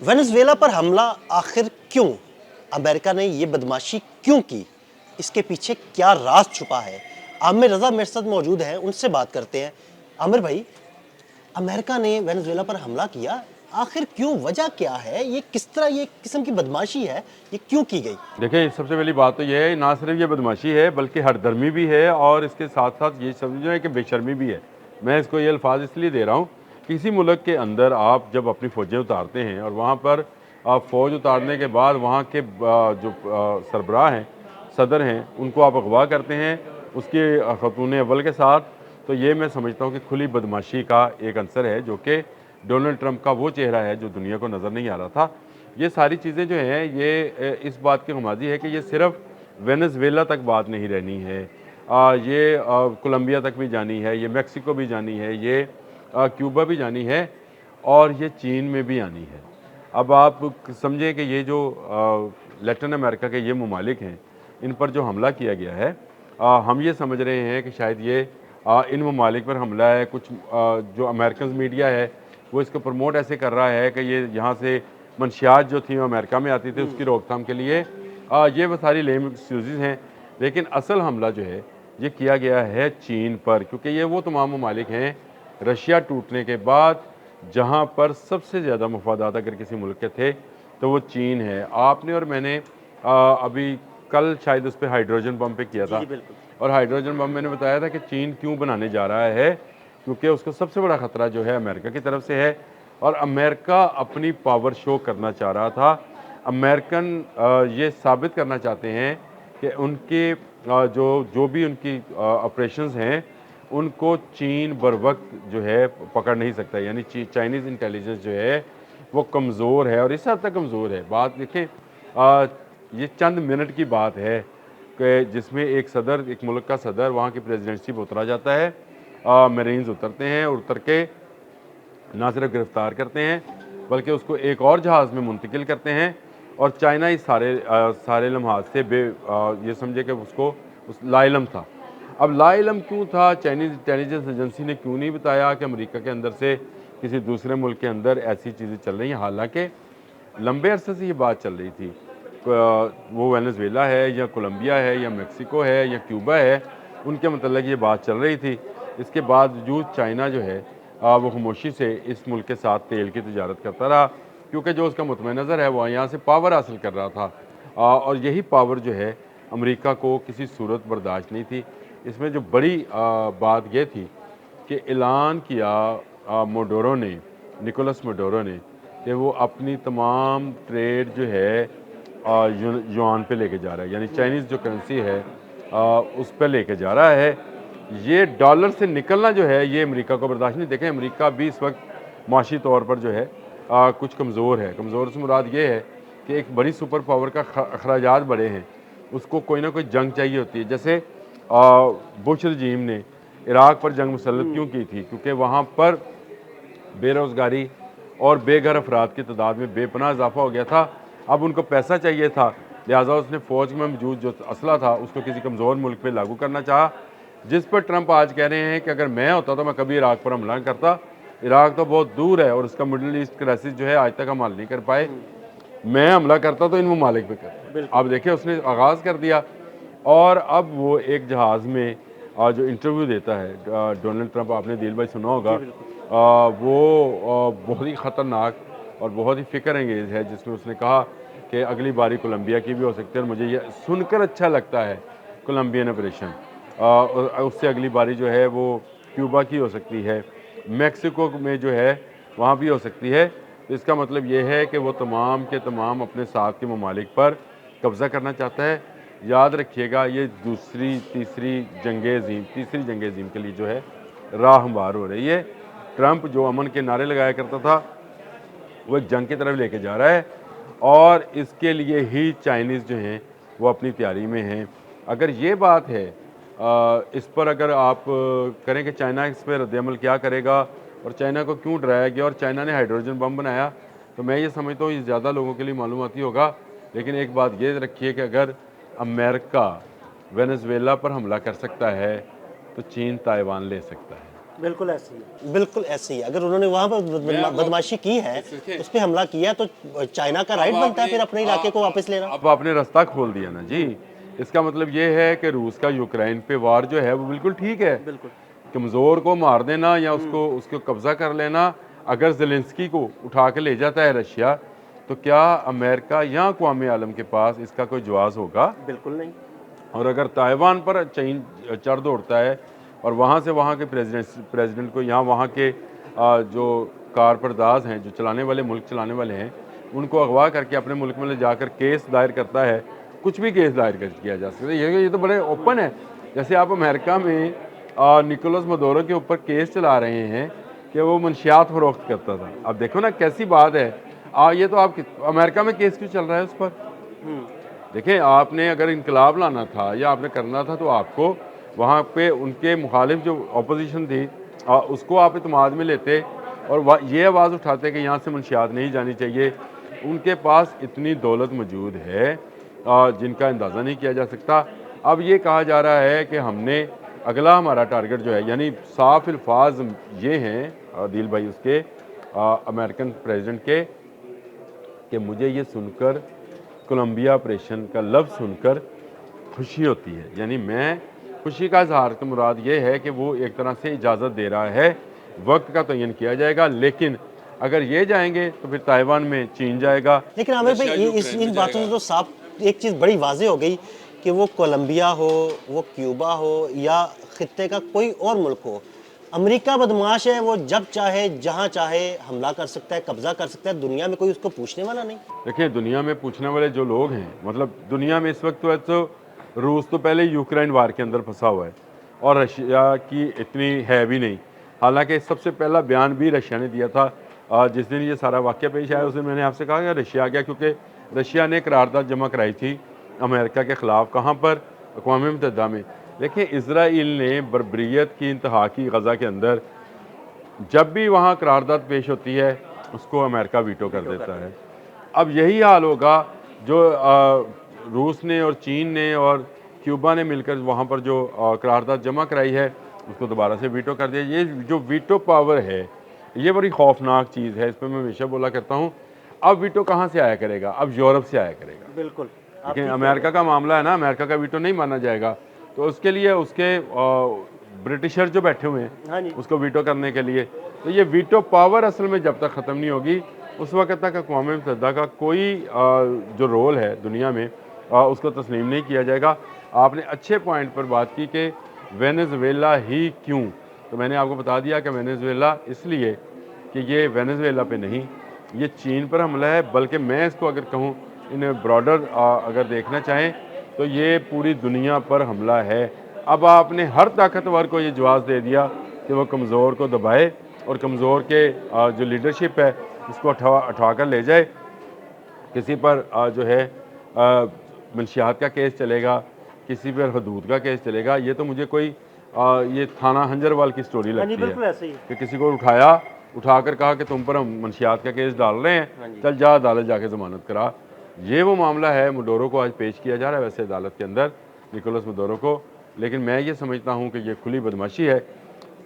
Venezuela पर हमला आखिर क्यों? अमेरिका ने ये बदमाशी क्यों की? इसके पीछे क्या राज छुपा है? आमिर रजा मेरे साथ मौजूद हैं, उनसे बात करते हैं। आमिर भाई, अमेरिका ने वेनेजुएला पर हमला किया, आखिर क्यों? वजह क्या है? ये किस तरह ये किस्म की बदमाशी है, ये क्यों की गई? देखिए, सबसे पहली बात तो ये है, ना सिर्फ ये बदमाशी है बल्कि हरदर्मी भी है और इसके साथ साथ ये समझो है कि बेशर्मी भी है। मैं इसको ये अल्फाज इसलिए दे रहा हूँ, किसी मुल्क के अंदर आप जब अपनी फ़ौजें उतारते हैं और वहाँ पर आप फ़ौज उतारने के बाद वहाँ के जो सरबराह हैं, सदर हैं, उनको आप अगवा करते हैं उसके खतून अव्वल के साथ, तो ये मैं समझता हूँ कि खुली बदमाशी का एक अंसर है, जो कि डोनाल्ड ट्रंप का वो चेहरा है जो दुनिया को नज़र नहीं आ रहा था। ये सारी चीज़ें जो हैं ये इस बात की नुमादी है कि ये सिर्फ वेनेजुएला तक बात नहीं रहनी है, ये कोलंबिया तक भी जानी है, ये मेक्सिको भी जानी है, ये क्यूबा भी जानी है और ये चीन में भी आनी है। अब आप समझें कि ये जो लैटिन अमेरिका के ये ममालिक हैं, इन पर जो हमला किया गया है, हम ये समझ रहे हैं कि शायद ये इन ममालिक पर हमला है। कुछ जो अमेरिकन मीडिया है वो इसको प्रमोट ऐसे कर रहा है कि ये यहाँ से मंशियात जो थी वो अमेरिका में आती थी, उसकी रोकथाम के लिए ये वो सारी लेम एक्सक्यूज़ हैं। लेकिन असल हमला जो है ये किया गया है चीन पर, क्योंकि ये वो तमाम ममालिक हैं रशिया टूटने के बाद जहाँ पर सबसे ज़्यादा मफादात अगर किसी मुल्क के थे तो वो चीन है। आपने और मैंने अभी कल शायद उस पर हाइड्रोजन बम पे किया था, और हाइड्रोजन बम मैंने बताया था कि चीन क्यों बनाने जा रहा है, क्योंकि उसका सबसे बड़ा ख़तरा जो है अमेरिका की तरफ से है और अमेरिका अपनी पावर शो करना चाह रहा था। अमेरिकन ये साबित करना चाहते हैं कि उनके जो भी उनकी ऑपरेशंस हैं उनको चीन बर वक्त जो है पकड़ नहीं सकता, यानी चाइनीज़ इंटेलिजेंस जो है वो कमज़ोर है और इस हद तक कमज़ोर है। बात देखें, ये चंद मिनट की बात है कि जिसमें एक मुल्क का सदर वहाँ की प्रेसिडेंसी पर उतरा जाता है, मरीन्स उतरते हैं और उतर के ना सिर्फ गिरफ़्तार करते हैं बल्कि उसको एक और जहाज़ में मुंतकिल करते हैं और चाइना इस सारे लम्हात से ये समझे कि उसको उस लाइलम था। अब लाइलम क्यों था? चाइनीज़ इंटेलिजेंस एजेंसी ने क्यों नहीं बताया कि अमेरिका के अंदर से किसी दूसरे मुल्क के अंदर ऐसी चीज़ें चल रही हैं, हालांकि लंबे अरसे से ये बात चल रही थी। वो वेनेजुएला है या कोलंबिया है या मेक्सिको है या क्यूबा है, उनके मतलब ये बात चल रही थी। इसके बावजूद चाइना जो है वो खामोशी से इस मुल्क के साथ तेल की तिजारत करता रहा, क्योंकि जो उसका मुतमईन नज़र है वो यहाँ से पावर हासिल कर रहा था, और यही पावर जो है अमेरिका को किसी सूरत बर्दाश्त नहीं थी। इसमें जो बड़ी बात यह थी कि ऐलान किया मोडोरो ने, निकोलस मोडोरो ने, कि वो अपनी तमाम ट्रेड जो है युआन पे लेके जा रहा है, यानी चाइनीज़ जो करेंसी है उस पर लेके जा रहा है। ये डॉलर से निकलना जो है ये अमेरिका को बर्दाश्त नहीं। देखें, अमेरिका भी इस वक्त माशी तौर पर जो है कुछ कमज़ोर है। कमज़ोर से मुराद ये है कि एक बड़ी सुपर पावर का अखराजात बड़े हैं, उसको कोई ना कोई जंग चाहिए होती है। जैसे बुश रजीम ने इराक़ पर जंग मुसल्लत क्यों की थी? क्योंकि वहाँ पर बेरोज़गारी और बेघर अफराद की तादाद में बेपनाह इजाफा हो गया था। अब उनको पैसा चाहिए था, लिहाजा उसने फ़ौज में मौजूद जो असला था उसको किसी कमज़ोर मुल्क पे लागू करना चाहा, जिस पर ट्रंप आज कह रहे हैं कि अगर मैं होता तो मैं कभी इराक़ पर हमला करता। इराक़ तो बहुत दूर है और उसका मिडल ईस्ट क्राइसिस जो है आज तक हम हल नहीं कर पाए। मैं हमला करता तो इन ममालिक पे करता। अब देखिए, उसने आगाज़ कर दिया और अब वो एक जहाज़ में जो इंटरव्यू देता है डोनाल्ड ट्रंप, आपने दिल भाई सुना होगा, वो बहुत ही ख़तरनाक और बहुत ही फ़िक्र अंगेज़ है, जिसमें उसने कहा कि अगली बारी कोलंबिया की भी हो सकती है और मुझे ये सुनकर अच्छा लगता है कोलंबियन ऑपरेशन, उससे अगली बारी जो है वो क्यूबा की हो सकती है, मेक्सिको में जो है वहाँ भी हो सकती है। तो इसका मतलब ये है कि वो तमाम के तमाम अपने साथ के ममालिक पर कब्ज़ा करना चाहता है। याद रखिएगा, ये तीसरी जंग अज़ीम के लिए जो है राह हमवार हो रही है। ट्रंप जो अमन के नारे लगाया करता था वो एक जंग की तरफ लेके जा रहा है और इसके लिए ही चाइनीज़ जो हैं वो अपनी तैयारी में हैं। अगर ये बात है, इस पर अगर आप करें कि चाइना इस पर रद्द-ए-अमल क्या करेगा और चाइना को क्यों डराया गया और चाइना ने हाइड्रोजन बम बनाया, तो मैं ये समझता हूँ ये ज़्यादा लोगों के लिए मालूमाती होगा। लेकिन एक बात ये रखिए कि अगर अमेरिका वेनेजुएला पर हमला कर सकता है तो चीन ताइवान ले सकता है। बिल्कुल ऐसे ही है। बिल्कुल ऐसे ही। अगर उन्होंने वहाँ पर बदमाशी की है, उस पे हमला किया, तो चाइना का राइट बनता है फिर अपने इलाके को वापस लेना। अब आपने रास्ता खोल दिया ना जी। इसका मतलब ये है कि रूस का यूक्रेन पे वार जो है वो बिल्कुल ठीक है। बिल्कुल कमज़ोर को मार देना या उसको कब्ज़ा कर लेना, अगर ज़ेलेंस्की को उठा के ले जाता है रशिया, तो क्या अमेरिका या अक़वाम आलम के पास इसका कोई जवाब होगा? बिल्कुल नहीं। और अगर ताइवान पर चीन चढ़ दौड़ता है और वहाँ से वहाँ के प्रेसिडेंट को या वहाँ के जो कारपरदाज हैं, जो चलाने वाले मुल्क चलाने वाले हैं, उनको अगवा करके अपने मुल्क में ले जाकर केस दायर करता है, कुछ भी केस दायर किया जा सकता है। ये तो बड़े ओपन है। जैसे आप अमेरिका में निकोलस मदोरो के ऊपर केस चला रहे हैं कि वो मनशियात फरोख्त करता था। अब देखो ना कैसी बात है। ये तो आप अमेरिका में केस क्यों चल रहा है उस पर? देखिए, आपने अगर इनकलाब लाना था या आपने करना था तो आपको वहाँ पे उनके मुखालिफ जो अपोजिशन थी उसको आप इत्माद में लेते और ये आवाज़ उठाते कि यहाँ से मंशियात नहीं जानी चाहिए। उनके पास इतनी दौलत मौजूद है जिनका अंदाज़ा नहीं किया जा सकता। अब ये कहा जा रहा है कि हमने अगला हमारा टारगेट जो है, यानी साफ अल्फाज ये हैं दिल भाई उसके अमेरिकन प्रेसिडेंट के, कि मुझे ये सुनकर कोलंबिया ऑपरेशन का लफ्ज़ सुनकर खुशी होती है। यानी मैं खुशी का इजहार की मुराद ये है कि वो एक तरह से इजाज़त दे रहा है, वक्त का तयन किया जाएगा, लेकिन अगर ये जाएंगे तो फिर ताइवान में चीन जाएगा। लेकिन आमिर भाई, इन बातों से तो साफ एक चीज़ बड़ी वाज़ेह हो गई कि वो कोलंबिया हो, वो क्यूबा हो या खित्ते का कोई और मुल्क हो, अमेरिका बदमाश है। वो जब चाहे जहाँ चाहे हमला कर सकता है, कब्जा कर सकता है। दुनिया में कोई उसको पूछने वाला नहीं। देखिए, दुनिया में पूछने वाले जो लोग हैं, मतलब दुनिया में इस वक्त तो रूस तो पहले यूक्रेन वार के अंदर फंसा हुआ है और रशिया की इतनी है भी नहीं। हालांकि सबसे पहला बयान भी रशिया ने दिया था। जिस दिन ये सारा वाक़या पेश आया उस दिन मैंने आपसे कहा कि रशिया आ गया, क्योंकि रशिया ने करारदाद जमा कराई थी अमेरिका के ख़िलाफ़। कहाँ पर? अक़वाम मुत्तहिदा में। देखिए, इजराइल ने बर्बरियत की इंतहा की गज़ा के अंदर, जब भी वहाँ करारदाद पेश होती है उसको अमेरिका वीटो कर देता है। अब यही हाल होगा जो रूस ने और चीन ने और क्यूबा ने मिलकर वहाँ पर जो करारदाद जमा कराई है उसको दोबारा से वीटो कर दिया। ये जो वीटो पावर है ये बड़ी खौफनाक चीज़ है, इस पर मैं हमेशा बोला करता हूँ। अब वीटो कहाँ से आया करेगा? अब यूरोप से आया करेगा। बिल्कुल। लेकिन अमेरिका का मामला है ना, अमेरिका का वीटो नहीं माना जाएगा, तो उसके लिए उसके ब्रिटिशर जो बैठे हुए हाँ हैं जी। उसको वीटो करने के लिए, तो ये वीटो पावर असल में जब तक ख़त्म नहीं होगी उस वक्त तक अक़वाम मुत्तहिदा का कोई जो रोल है दुनिया में उसको तस्लीम नहीं किया जाएगा। आपने अच्छे पॉइंट पर बात की कि वेनेज़ुएला ही क्यों, तो मैंने आपको बता दिया कि वेनेज़ुएला इसलिए कि ये वेनेज़ुएला पे नहीं, ये चीन पर हमला है, बल्कि मैं इसको अगर कहूँ इन ब्रॉडर अगर देखना चाहें तो ये पूरी दुनिया पर हमला है। अब आपने हर ताकतवर को ये जवाब दे दिया कि वो कमज़ोर को दबाए और कमज़ोर के जो लीडरशिप है उसको उठा कर ले जाए। किसी पर जो है मंशियात का केस चलेगा, किसी पर हदूद का केस चलेगा। ये तो मुझे कोई ये थाना हंजरवाल की स्टोरी हाँ जी, लगती बिल्कुल है ऐसे ही। कि किसी को उठाकर कहा कि तुम पर हम मंशियात का केस डाल रहे हैं, चल जा अदालत जाके ज़मानत करा। ये वो मामला है। मडोरो को आज पेश किया जा रहा है वैसे अदालत के अंदर, निकोलस मडोरो को, लेकिन मैं ये समझता हूँ कि ये खुली बदमाशी है।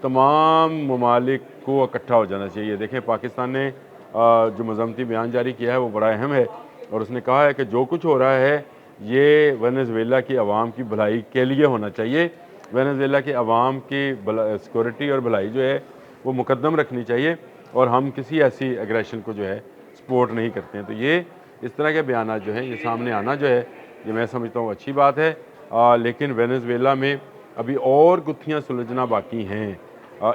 तमाम ममालिक को इकट्ठा हो जाना चाहिए। देखें, पाकिस्तान ने जो मज़म्मती बयान जारी किया है वो बड़ा अहम है और उसने कहा है कि जो कुछ हो रहा है ये वेनेज़ुएला की आवाम की भलाई के लिए होना चाहिए। वेनेज़ुएला की आवाम की सिक्योरिटी और भलाई जो है वो मुकद्दम रखनी चाहिए और हम किसी ऐसी एग्रेशन को जो है सपोर्ट नहीं करते हैं। तो ये इस तरह के बयान जो हैं ये सामने आना जो है ये मैं समझता हूँ अच्छी बात है। लेकिन वेनेज़ुएला में अभी और गुत्थियाँ सुलझना बाकी हैं।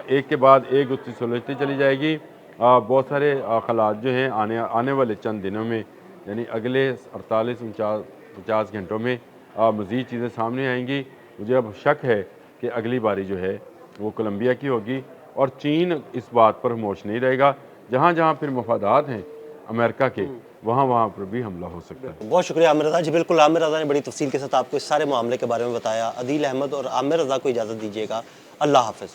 एक के बाद एक गुत्थी सुलझती चली जाएगी। बहुत सारे हालात जो हैं आने वाले चंद दिनों में, यानी अगले 48-49-50 घंटों में मज़ीद चीज़ें सामने आएंगी। मुझे अब शक है कि अगली बारी जो है वो कोलंबिया की होगी और चीन इस बात पर खामोश नहीं रहेगा। जहाँ जहाँ फिर मफादात हैं अमेरिका के, वहाँ पर भी हमला हो सकता है। बहुत शुक्रिया आमिर रज़ा जी। बिल्कुल, आमिर रज़ा ने बड़ी तफसील के साथ आपको इस सारे मामले के बारे में बताया। अदील अहमद और आमिर रज़ा को इजाज़त दीजिएगा। अल्लाह हाफ़िज़।